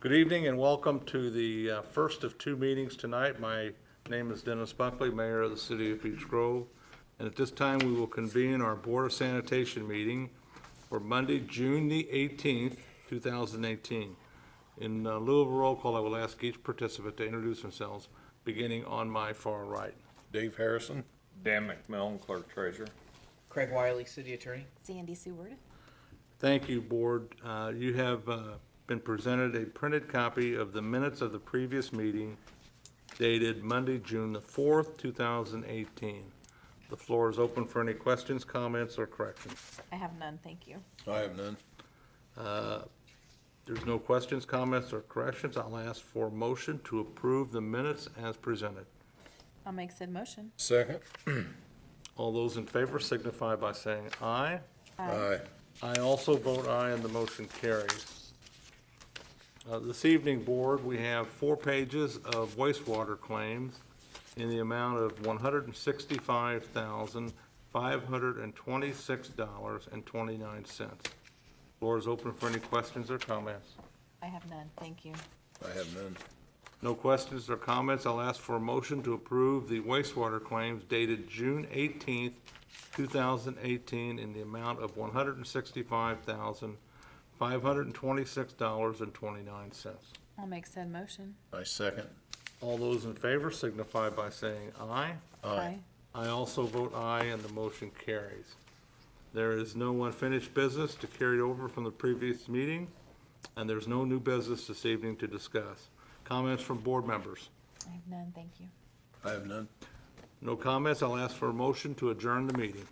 Good evening and welcome to the first of two meetings tonight. My name is Dennis Buckley, Mayor of the City of Beech Grove. And at this time, we will convene our Board of Sanitation meeting for Monday, June the 18th, 2018. In lieu of a roll call, I will ask each participant to introduce themselves, beginning on my far right. Dave Harrison. Dan McMillan, Clerk Treasurer. Craig Wiley, City Attorney. Sandy Seward. Thank you, Board. You have been presented a printed copy of the minutes of the previous meeting dated Monday, June the 4th, 2018. The floor is open for any questions, comments, or corrections. I have none, thank you. I have none. There's no questions, comments, or corrections. I'll ask for a motion to approve the minutes as presented. I'll make said motion. Second. All those in favor signify by saying aye. Aye. I also vote aye, and the motion carries. This evening, Board, we have 4 pages of wastewater claims in the amount of $165,526.29. Floor is open for any questions or comments. I have none, thank you. I have none. No questions or comments. I'll ask for a motion to approve the wastewater claims dated June 18th, 2018 in the amount of $165,526.29. I'll make said motion. I second. All those in favor signify by saying aye. Aye. I also vote aye, and the motion carries. There is no unfinished business to carry over from the previous meeting, and there's no new business this evening to discuss. Comments from board members? I have none, thank you. I have none. No comments. I'll ask for a motion to adjourn the meeting.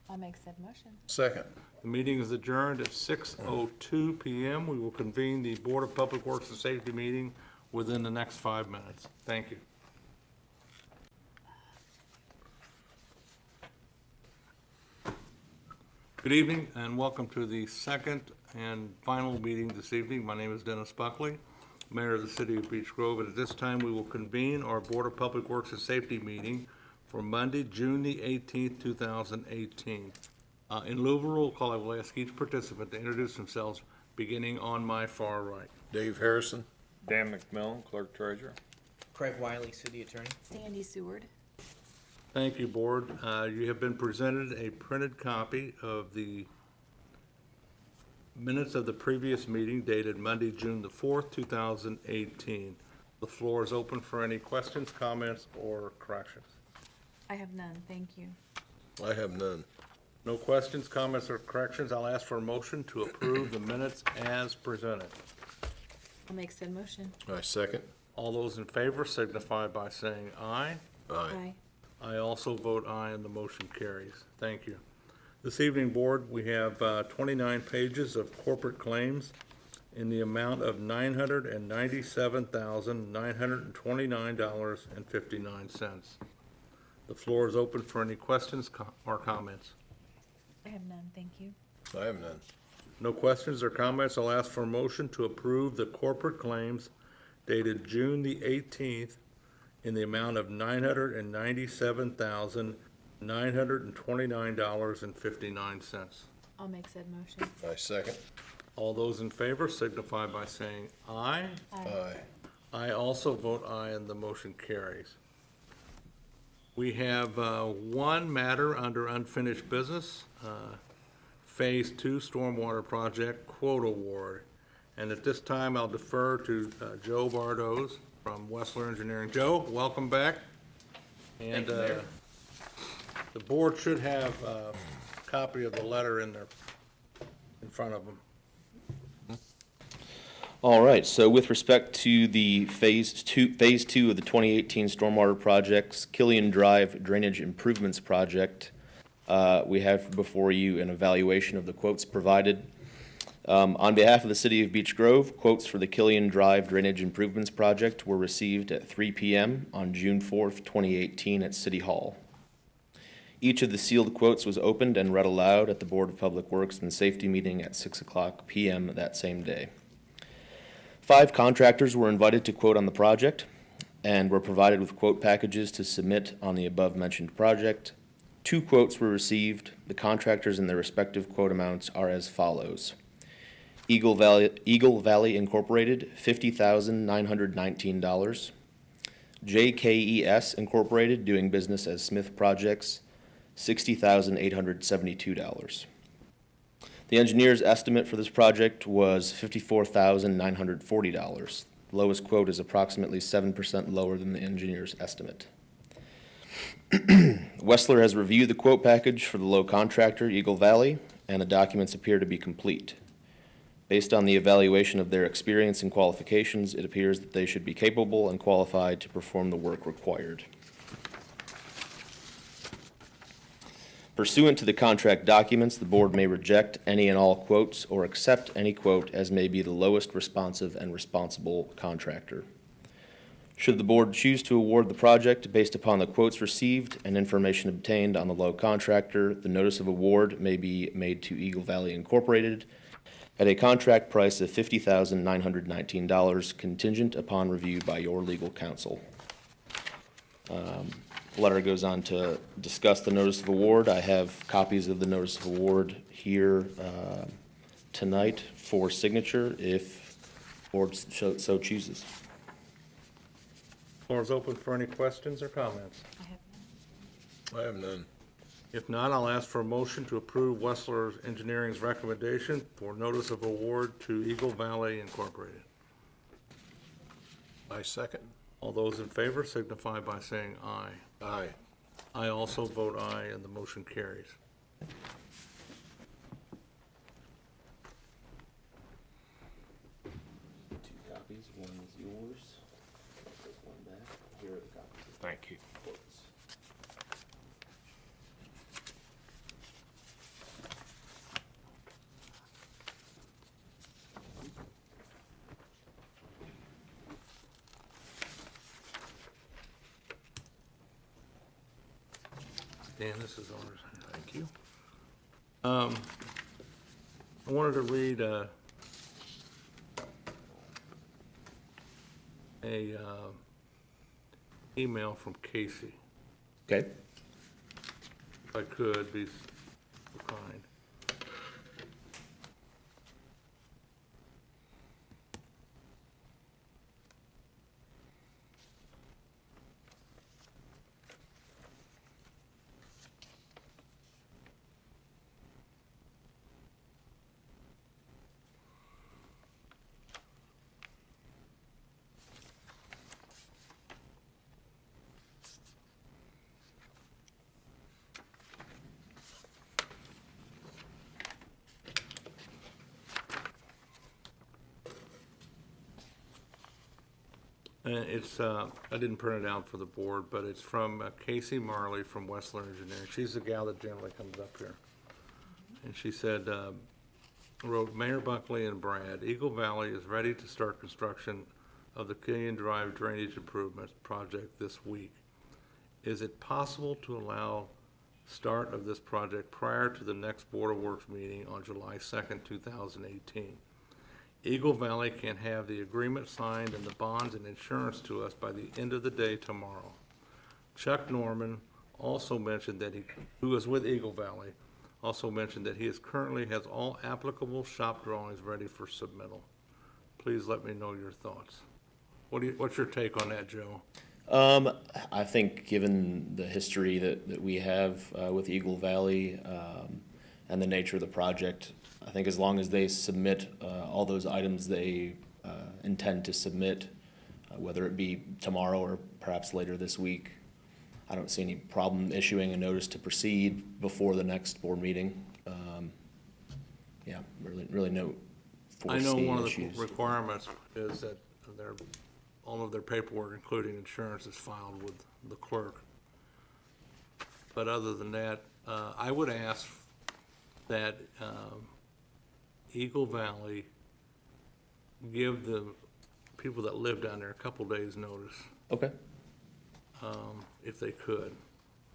I'll make said motion. Second. The meeting is adjourned at 6:02 p.m. We will convene the Board of Public Works and Safety meeting within the next 5 minutes. Thank you. Good evening and welcome to the second and final meeting this evening. My name is Dennis Buckley, Mayor of the City of Beech Grove, and at this time we will convene our Board of Public Works and Safety meeting for Monday, June the 18th, 2018. In lieu of a roll call, I will ask each participant to introduce themselves, beginning on my far right. Dave Harrison. Dan McMillan, Clerk Treasurer. Craig Wiley, City Attorney. Sandy Seward. Thank you, Board. You have been presented a printed copy of the minutes of the previous meeting dated Monday, June the 4th, 2018. The floor is open for any questions, comments, or corrections. I have none, thank you. I have none. No questions, comments, or corrections. I'll ask for a motion to approve the minutes as presented. I'll make said motion. I second. All those in favor signify by saying aye. Aye. I also vote aye, and the motion carries. Thank you. This evening, Board, we have 29 pages of corporate claims in the amount of $997,929.59. The floor is open for any questions or comments. I have none, thank you. I have none. No questions or comments. I'll ask for a motion to approve the corporate claims dated June the 18th in the amount of $997,929.59. I'll make said motion. I second. All those in favor signify by saying aye. Aye. I also vote aye, and the motion carries. We have one matter under unfinished business, Phase 2 Stormwater Project Quote Award. And at this time, I'll defer to Joe Bardos from Wessler Engineering. Joe, welcome back. And the board should have a copy of the letter in front of them. All right, so with respect to the phase two of the 2018 stormwater projects, Killian Drive Drainage Improvements Project, we have before you an evaluation of the quotes provided. On behalf of the City of Beech Grove, quotes for the Killian Drive Drainage Improvements Project were received at 3 p.m. on June 4th, 2018 at City Hall. Each of the sealed quotes was opened and read aloud at the Board of Public Works and Safety meeting at 6:00 p.m. that same day. 5 contractors were invited to quote on the project and were provided with quote packages to submit on the above-mentioned project. 2 quotes were received. The contractors and their respective quote amounts are as follows. Eagle Valley Incorporated, $50,919. JKES Incorporated, doing business as Smith Projects, $60,872. The engineer's estimate for this project was $54,940. The lowest quote is approximately 7% lower than the engineer's estimate. Wessler has reviewed the quote package for the low contractor, Eagle Valley, and the documents appear to be complete. Based on the evaluation of their experience and qualifications, it appears that they should be capable and qualified to perform the work required. Pursuant to the contract documents, the board may reject any and all quotes or accept any quote as may be the lowest responsive and responsible contractor. Should the board choose to award the project based upon the quotes received and information obtained on the low contractor, the notice of award may be made to Eagle Valley Incorporated at a contract price of $50,919, contingent upon review by your legal counsel. The letter goes on to discuss the notice of award. I have copies of the notice of award here tonight for signature if the board so chooses. Floor is open for any questions or comments. I have none. I have none. If not, I'll ask for a motion to approve Wessler Engineering's recommendation for notice of award to Eagle Valley Incorporated. I second. All those in favor signify by saying aye. Aye. I also vote aye, and the motion carries. Two copies, one is yours. Take one back. Here are the copies of Thank you. the quotes. Dan, this is ours. Thank you. I wanted to read a email from Casey, Okay. if I could, be so kind. It's, I didn't print it out for the board, but it's from Casey Marley from Wessler Engineering. She's the gal that generally comes up here. And she said, wrote, Mayor Buckley and Brad, Eagle Valley is ready to start construction of the Killian Drive Drainage Improvement Project this week. Is it possible to allow start of this project prior to the next Board of Works meeting on July 2nd, 2018? Eagle Valley can have the agreement signed and the bonds and insurance to us by the end of the day tomorrow. Chuck Norman also mentioned that who is with Eagle Valley, also mentioned that he currently has all applicable shop drawings ready for submittal. Please let me know your thoughts. What's your take on that, Joe? I think given the history that we have with Eagle Valley and the nature of the project, I think as long as they submit all those items they intend to submit, whether it be tomorrow or perhaps later this week, I don't see any problem issuing a notice to proceed before the next board meeting. Yeah, really no I know foreseen one of the issues. requirements is that all of their paperwork, including insurance, is filed with the clerk. But other than that, I would ask that Eagle Valley give the people that live down there a couple days' notice, Okay, if they could.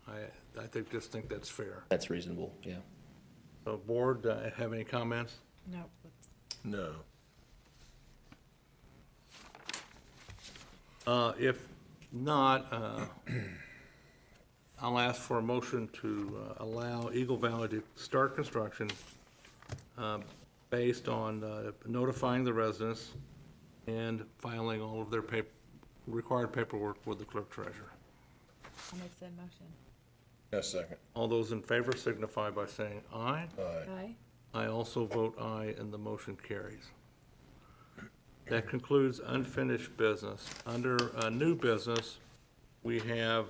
I just think that's fair. that's reasonable, yeah. So, board, have any comments? No. No. If not, I'll ask for a motion to allow Eagle Valley to start construction based on notifying the residents and filing all of their required paperwork with the clerk treasurer. I'll make said motion. Yes, second. All those in favor signify by saying aye. Aye. Aye. I also vote aye, and the motion carries. That concludes unfinished business. Under new business, we have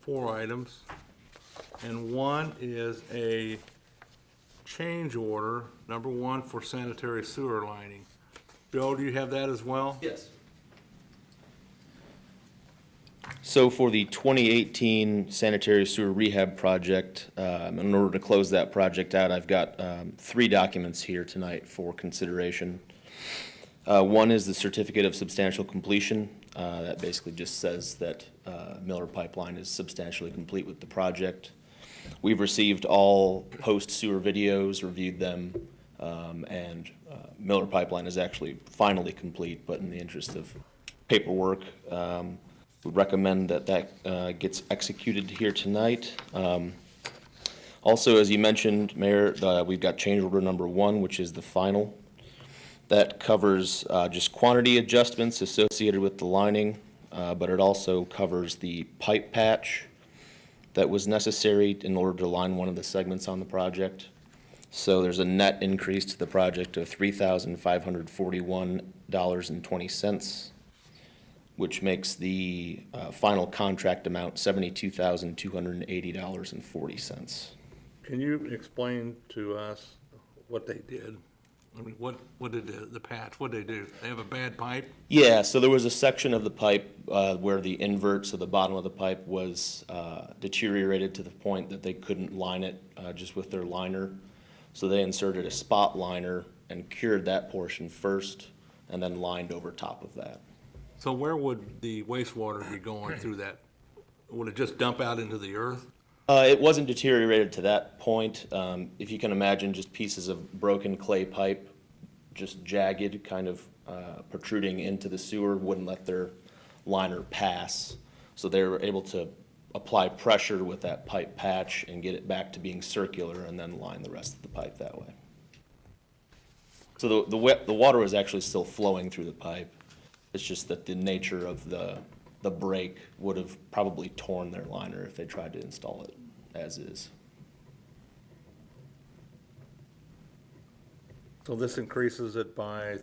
4 items, and one is a change order, number 1, for sanitary sewer lining. Joe, do you have that as well? Yes. So for the 2018 sanitary sewer rehab project, in order to close that project out, I've got 3 documents here tonight for consideration. One is the certificate of substantial completion. That basically just says that Miller Pipeline is substantially complete with the project. We've received all post-sewer videos, reviewed them, and Miller Pipeline is actually finally complete, but in the interest of paperwork, we recommend that that gets executed here tonight. Also, as you mentioned, Mayor, we've got change order number 1, which is the final. That covers just quantity adjustments associated with the lining, but it also covers the pipe patch that was necessary in order to line one of the segments on the project. So there's a net increase to the project of $3,541.20, which makes the final contract amount $72,280.40. Can you explain to us what they did? I mean, what did the patch, what did they do? They have a bad pipe? Yeah, so there was a section of the pipe where the invert, so the bottom of the pipe was deteriorated to the point that they couldn't line it just with their liner. So they inserted a spot liner and cured that portion first and then lined over top of that. So where would the wastewater be going through that? Would it just dump out into the earth? It wasn't deteriorated to that point. If you can imagine just pieces of broken clay pipe, just jagged, kind of protruding into the sewer, wouldn't let their liner pass. So they were able to apply pressure with that pipe patch and get it back to being circular and then line the rest of the pipe that way. So the water was actually still flowing through the pipe. It's just that the nature of the break would have probably torn their liner if they tried to install it as is. So this increases it by,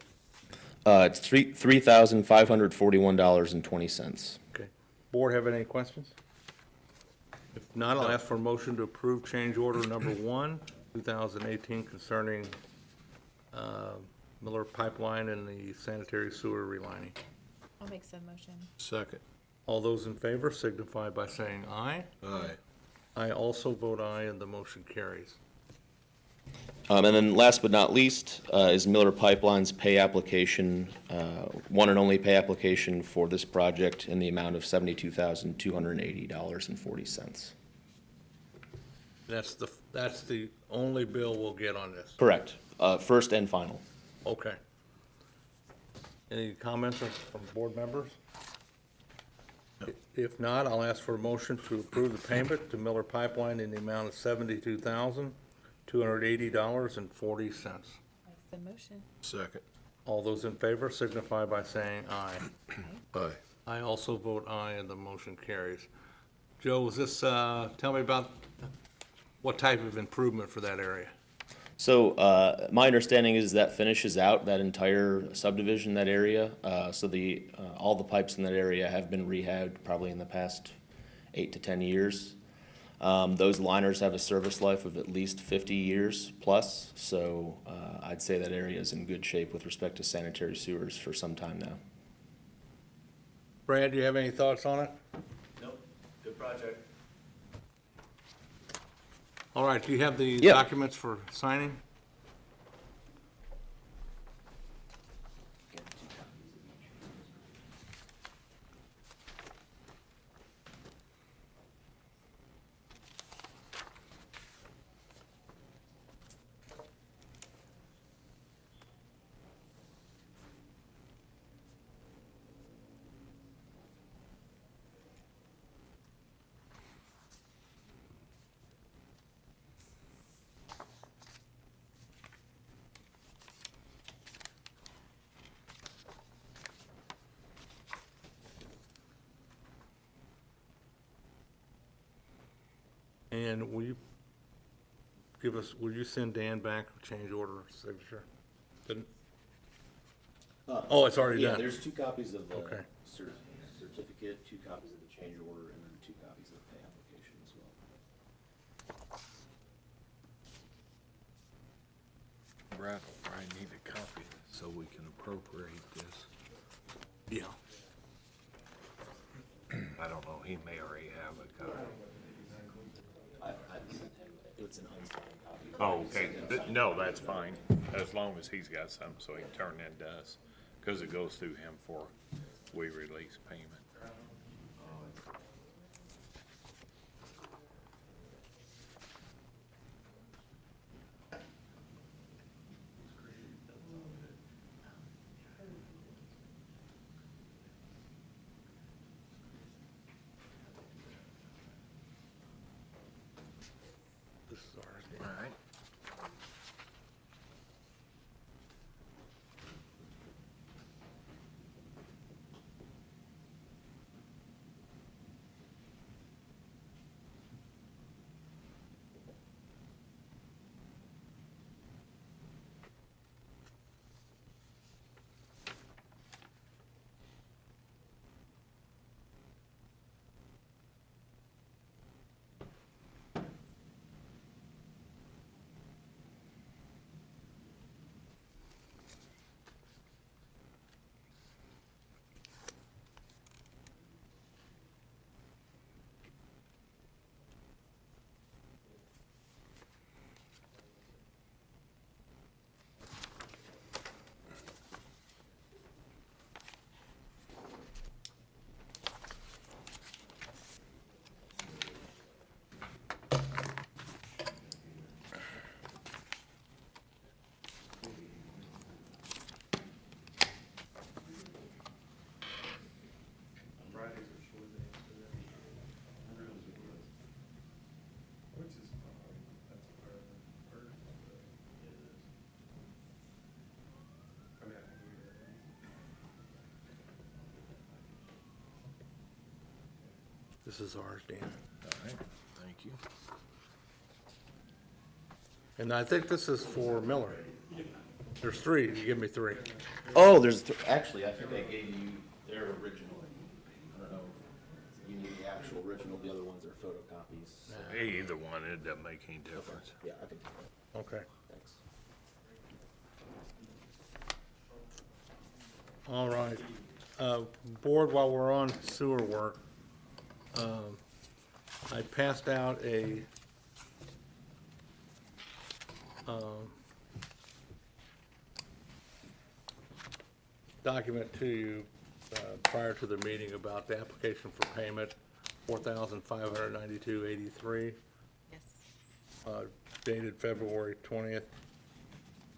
It's $3,541.20. okay. Board have any questions? If not, I'll ask for a motion to approve change order number 1, 2018, concerning Miller Pipeline and the sanitary sewer relining. I'll make said motion. Second. All those in favor signify by saying aye. Aye. I also vote aye, and the motion carries. And then last but not least is Miller Pipeline's pay application, one and only pay application for this project in the amount of $72,280.40. That's the only bill we'll get on this. Correct. First and final. Okay. Any comments from board members? If not, I'll ask for a motion to approve the payment to Miller Pipeline in the amount of $72,280.40. Make said motion. Second. All those in favor signify by saying aye. Aye. I also vote aye, and the motion carries. Joe, was this, tell me about what type of improvement for that area? So my understanding is that finishes out that entire subdivision, that area. So all the pipes in that area have been rehabbed probably in the past 8 to 10 years. Those liners have a service life of at least 50 years plus. So I'd say that area is in good shape with respect to sanitary sewers for some time now. Brad, do you have any thoughts on it? Nope, good project. All right, do you have the Yeah. documents for signing? And will you send Dan back a change order signature? Didn't, oh, it's already Yeah, done. there's 2 copies of the Okay. certificate, 2 copies of the change order, and then 2 copies of the pay application as well. Brad will probably need a copy so we can appropriate this. Yeah. I don't know, he may already have a copy. I sent him, it's an unsigned copy. Oh, okay. No, that's fine, as long as he's got something so he can turn in to us, because it goes through him for we release payment. This is ours. All right. This is ours, Dan. All right, thank you. And I think this is for Miller. There's 3, you give me 3. Oh, actually, I think I gave you their original. I don't know, you need the actual original, the other ones are photocopies. Either one, it doesn't make any difference. Yeah, I can do that, Okay. thanks. All right. Board, while we're on sewer work, I passed out a document to you prior to the meeting about the application for payment, $4,592.83, Yes. dated February 20th.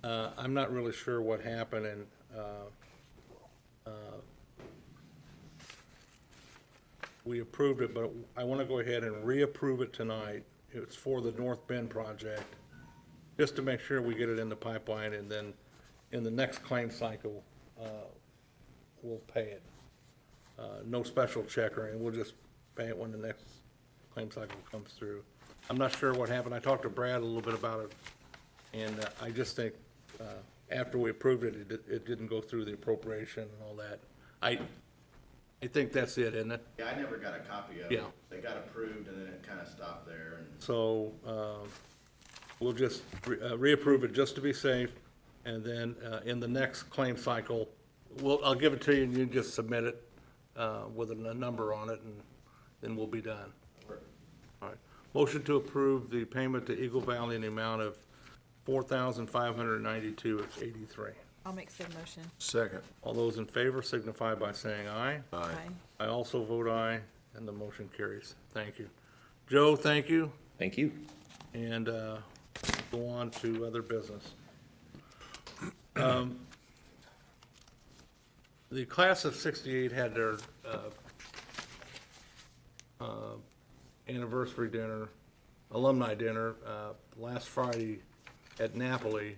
I'm not really sure what happened, and we approved it, but I want to go ahead and reapprove it tonight. It's for the North Bend project, just to make sure we get it in the pipeline, and then in the next claim cycle, we'll pay it. No special check or anything, we'll just pay it when the next claim cycle comes through. I'm not sure what happened. I talked to Brad a little bit about it, and I just think after we approved it, it didn't go through the appropriation and all that. I think that's it, isn't it? Yeah, I never got a copy of Yeah. it. They got approved and then it kind of stopped there and. So, we'll just reapprove it just to be safe, and then, in the next claim cycle, I'll give it to you, and you just submit it, with a number on it, and then we'll be done. All right. Motion to approve the payment to Eagle Valley in the amount of $4,592.83. I'll make said motion. Second. All those in favor signify by saying aye. Aye. I also vote aye, and the motion carries. Thank you. Joe, thank you, Thank you. and go on to other business. The class of 68 had their anniversary dinner, alumni dinner, last Friday at Napoli,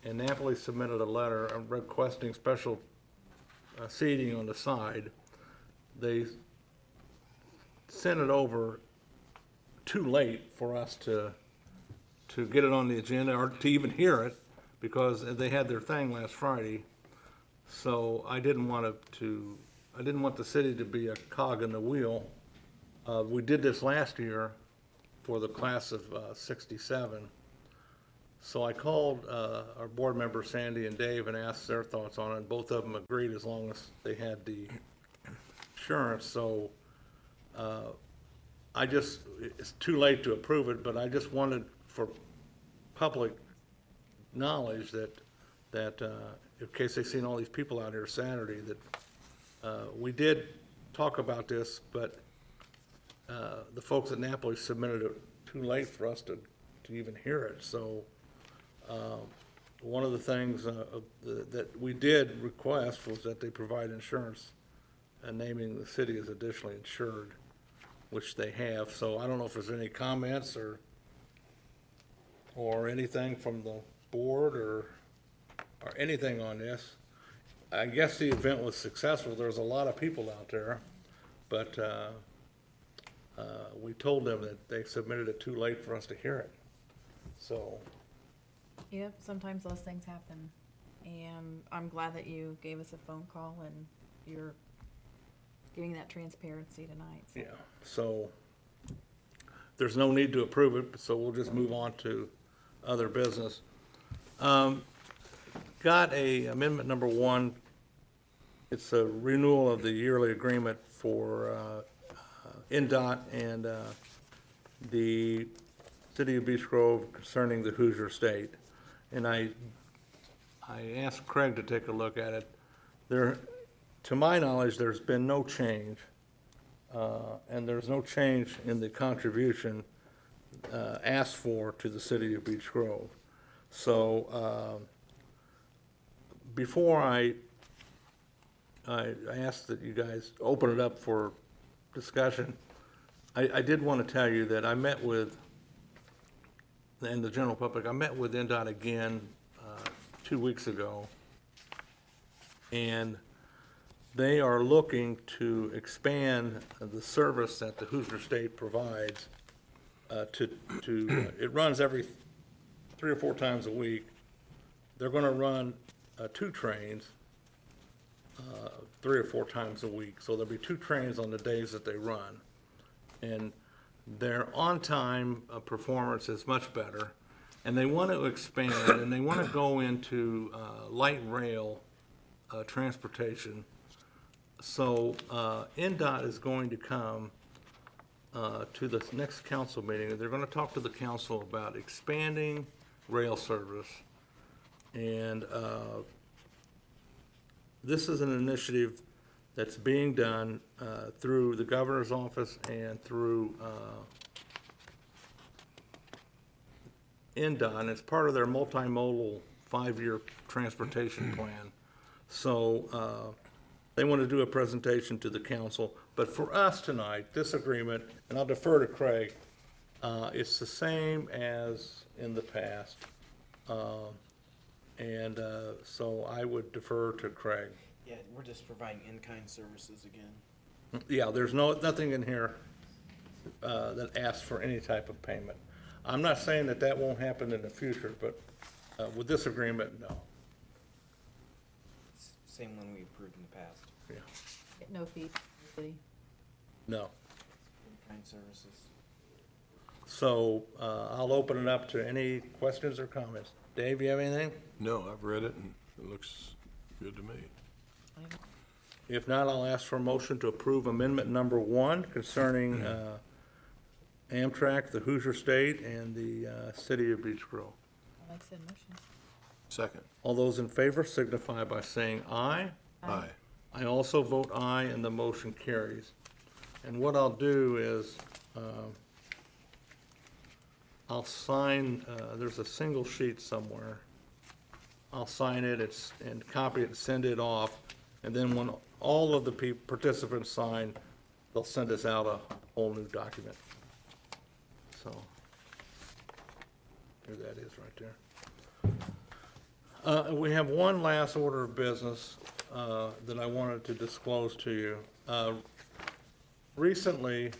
and Napoli submitted a letter requesting special seating on the side. They sent it over too late for us to get it on the agenda or to even hear it, because they had their thing last Friday. So I didn't want the city to be a cog in the wheel. We did this last year for the class of 67. So I called our board members, Sandy and Dave, and asked their thoughts on it, and both of them agreed as long as they had the insurance. So it's too late to approve it, but I just wanted for public knowledge that in case they've seen all these people out here Saturday, that we did talk about this, but the folks at Napoli submitted it too late for us to even hear it. So one of the things that we did request was that they provide insurance and naming the city as additionally insured, which they have. So I don't know if there's any comments or anything from the board or anything on this. I guess the event was successful. There's a lot of people out there, but we told them that they submitted it too late for us to hear it. So, Yep, sometimes those things happen. And I'm glad that you gave us a phone call and you're giving that transparency tonight. So. yeah, so there's no need to approve it, so we'll just move on to other business. Got a amendment number 1. It's a renewal of the yearly agreement for NDOT and the City of Beech Grove concerning the Hoosier Estate. And I asked Craig to take a look at it. To my knowledge, there's been no change, and there's no change in the contribution asked for to the City of Beech Grove. So before I asked that you guys open it up for discussion, I did want to tell you that I met with, and the general public, I met with NDOT again 2 weeks ago, and they are looking to expand the service that the Hoosier Estate provides it runs every 3 or 4 times a week. They're gonna run 2 trains 3 or 4 times a week. So there'll be 2 trains on the days that they run. And their on-time performance is much better. And they want to expand, and they want to go into light rail transportation. So NDOT is going to come to the next council meeting. They're going to talk to the council about expanding rail service. And this is an initiative that's being done through the governor's office and through NDOT, and it's part of their multimodal 5-year transportation plan. So they want to do a presentation to the council. But for us tonight, this agreement, and I'll defer to Craig, it's the same as in the past. So I would defer to Craig. Yeah, we're just providing in-kind services again. Yeah, there's nothing in here that asks for any type of payment. I'm not saying that that won't happen in the future, but with this agreement, no. Same one we approved in the past. Yeah, Get no fee, city. no. In-kind services. So I'll open it up to any questions or comments. Dave, you have anything? No, I've read it and it looks good to me. If not, I'll ask for a motion to approve amendment number 1 concerning Amtrak, the Hoosier State, and the City of Beech Grove. I'll make said motion. Second. All those in favor signify by saying aye. Aye. I also vote aye, and the motion carries. And what I'll do is, I'll sign, there's a single sheet somewhere. I'll sign it, and copy it and send it off, and then when all of the participants sign, they'll send us out a whole new document. So, here that is right there. We have one last order of business that I wanted to disclose to you. Recently,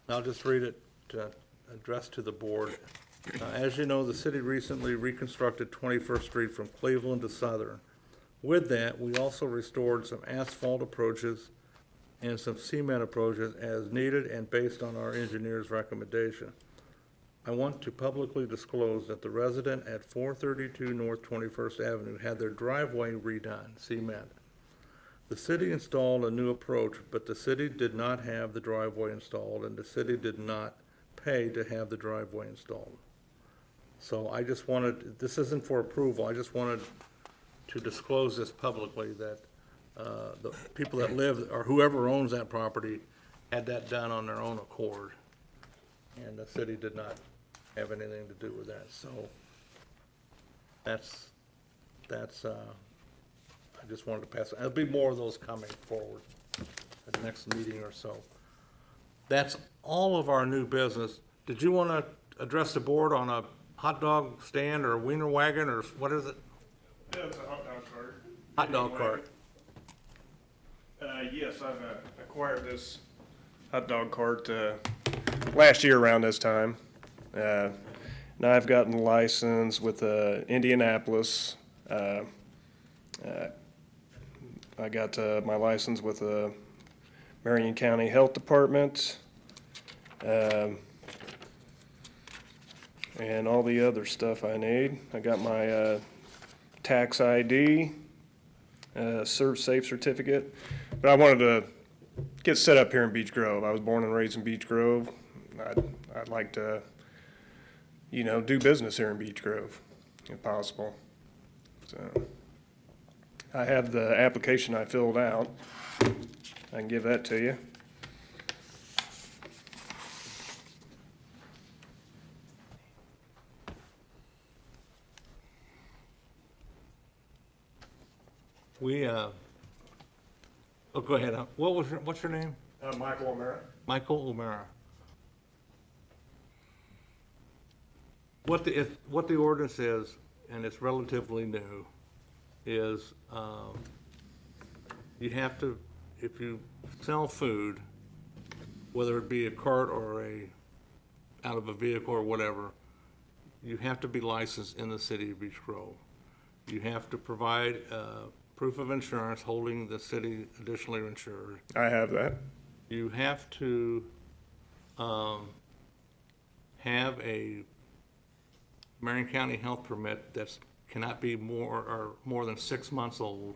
I'll just read it, addressed to the board. As you know, the city recently reconstructed 21st Street from Cleveland to Southern. With that, we also restored some asphalt approaches and some cement approaches as needed and based on our engineer's recommendation. I want to publicly disclose that the resident at 432 North 21st Avenue had their driveway redone, cement. The city installed a new approach, but the city did not have the driveway installed, and the city did not pay to have the driveway installed. So I just wanted, this isn't for approval, I just wanted to disclose this publicly, that the people that live, or whoever owns that property, had that done on their own accord. And the city did not have anything to do with that, so that's, I just wanted to pass, there'll be more of those coming forward at the next meeting or so. That's all of our new business. Did you want to address the board on a hot dog stand or a wiener wagon, or what is it? Yeah, it's a hot dog cart. Hot dog cart. Yes, I've acquired this hot dog cart last year around this time. Now I've gotten the license with Indianapolis. I got my license with the Marion County Health Department, and all the other stuff I need. I got my tax ID, safe certificate, but I wanted to get set up here in Beech Grove. I was born and raised in Beech Grove. I'd like to, do business here in Beech Grove, if possible. So I have the application I filled out. I can give that to you. Go ahead. What's your name? Michael O'Mara. Michael O'Mara. What the ordinance is, and it's relatively new, is you have to, if you sell food, whether it be a cart or out of a vehicle or whatever, you have to be licensed in the city of Beech Grove. You have to provide proof of insurance holding the city additionally insured. I have that. You have to have a Marion County health permit that cannot be more than 6 months old,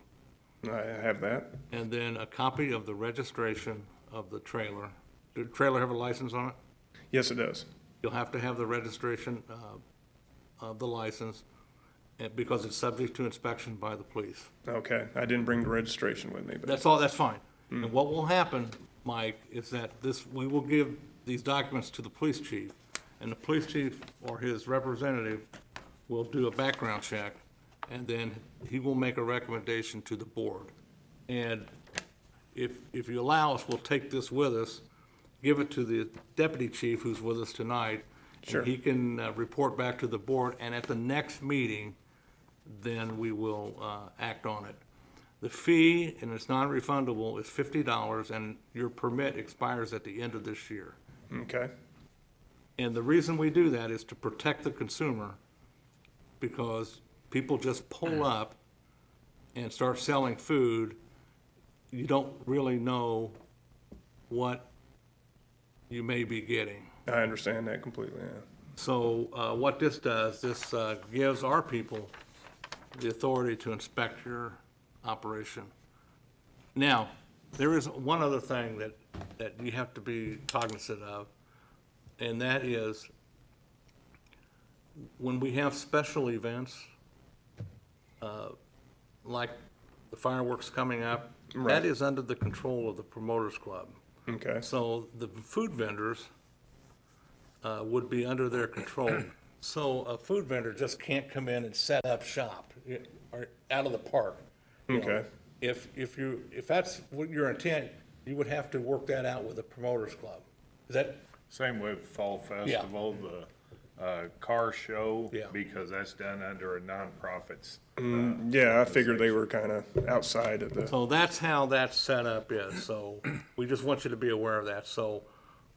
I have that. and then a copy of the registration of the trailer. Does the trailer have a license on it? Yes, it does. You'll have to have the registration of the license, because it's subject to inspection by the police. Okay. I didn't bring the registration with me, but That's all, that's fine. And what will happen, Mike, is that we will give these documents to the police chief, and the police chief or his representative will do a background check, and then he will make a recommendation to the board. And if you allow us, we'll take this with us, give it to the deputy chief who's with us tonight. Sure. And he can report back to the board, and at the next meeting, then we will act on it. The fee, and it's non-refundable, is $50, and your permit expires at the end of this year. okay. And the reason we do that is to protect the consumer, because people just pull up and start selling food. You don't really know what you may be getting. I understand that completely, yeah. So what this does, this gives our people the authority to inspect your operation. Now, there is one other thing that you have to be cognizant of, and that is when we have special events, like the fireworks coming up, Right. that is under the control of the promoters club. Okay. So the food vendors would be under their control. So a food vendor just can't come in and set up shop or out of the park. You know, Okay. If that's what your intent, you would have to work that out with the promoters club. Is that, Same with Fall Festival, the car show. Yeah. Because that's done under a nonprofit's. Yeah, I figured they were kind of outside of the, so that's how that setup is. So we just want you to be aware of that. So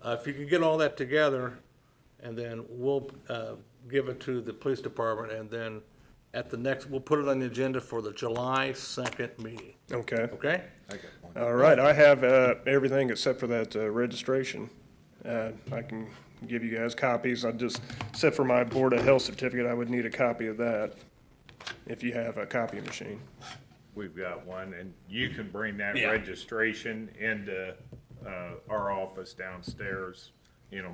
If you can get all that together, and then we'll give it to the police department, and then at the next, we'll put it on the agenda for the July 2nd meeting, Okay. okay? I got one. All right, I have everything except for that registration. I can give you guys copies. Except for my Board of Health certificate, I would need a copy of that if you have a copy machine. We've got one, and you can bring that Yeah. registration into, our office downstairs,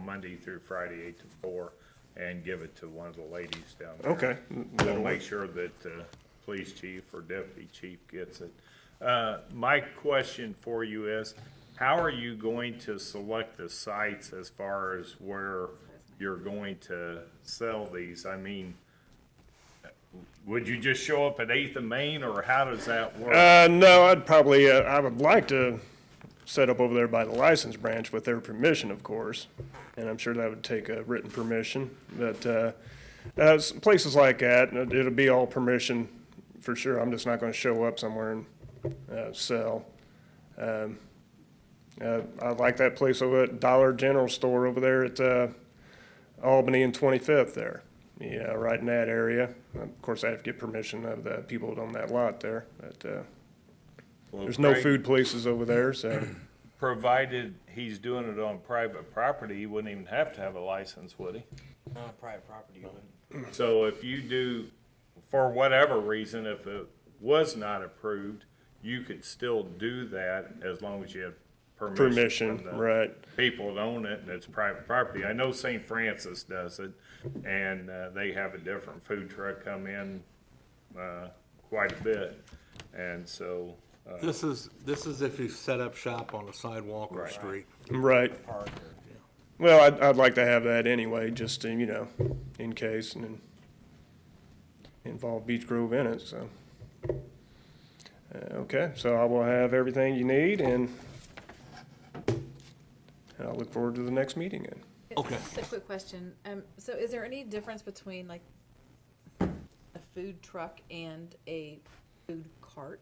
Monday through Friday, 8 to 4, and give it to one of the ladies down there. Okay. We'll make sure that the police chief or deputy chief gets it. My question for you is, how are you going to select the sites as far as where you're going to sell these? I mean, would you just show up at 8th and Main, or how does that work? No, I would like to set up over there by the license branch with their permission, of course. And I'm sure that would take a written permission. But places like that, it'll be all permission for sure. I'm just not going to show up somewhere and sell. I like that place over at Dollar General store over there at Albany and 25th there. Yeah, right in that area. Of course, I have to get permission of the people that own that lot there. But Well, there's no Craig, food places over there, so. provided he's doing it on private property, he wouldn't even have to have a license, would he? Private property, you wouldn't. So if you do, for whatever reason, if it was not approved, you could still do that as long as you have permission Permission, from the right. people that own it and it's private property. I know St. Francis does it, and they have a different food truck come in quite a bit, and so. This is if you set up shop on a sidewalk or a street. Right. Park or, Well, I'd like to have that anyway, just to, in case, and then involve Beech Grove in it, so. Okay, so I will have everything you need, and I'll look forward to the next meeting then. Okay. Just a quick question. So is there any difference between like a food truck and a food cart?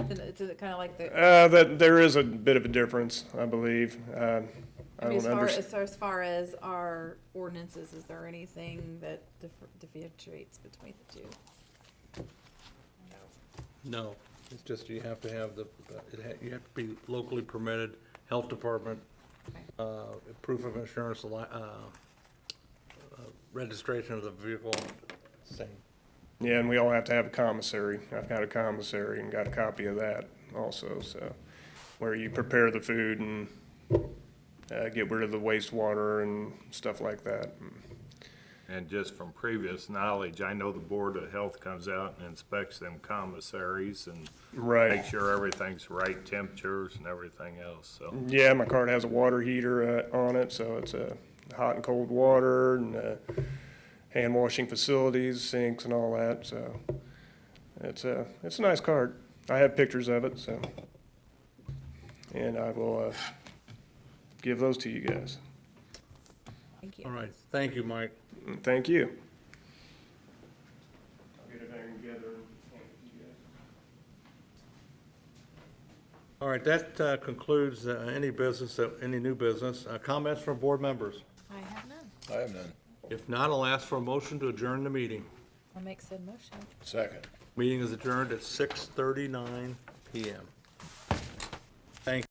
Is it kind of like the, That, there is a bit of a difference, I believe. I I mean, don't understand. as far as our ordinances, is there anything that differentiates between the two? No, it's just you have to have you have to be locally permitted, health department, proof of insurance, registration of the vehicle, same. Yeah, and we all have to have a commissary. I've got a commissary and got a copy of that also, so, where you prepare the food and get rid of the wastewater and stuff like that. And just from previous knowledge, I know the Board of Health comes out and inspects them commissaries and Right. make sure everything's right temperatures and everything else, so. Yeah, my cart has a water heater on it, so it's hot and cold water and hand washing facilities, sinks and all that, so it's a nice cart. I have pictures of it, so. And I will give those to you guys. Thank you. All right, thank you, Mike. Thank you. I'll get everything together and hand it to you guys. All right, that concludes any business, any new business. Comments from board members? I have none. I have none. If not, I'll ask for a motion to adjourn the meeting. I'll make said motion. Second. Meeting is adjourned at 6:39 PM. Thank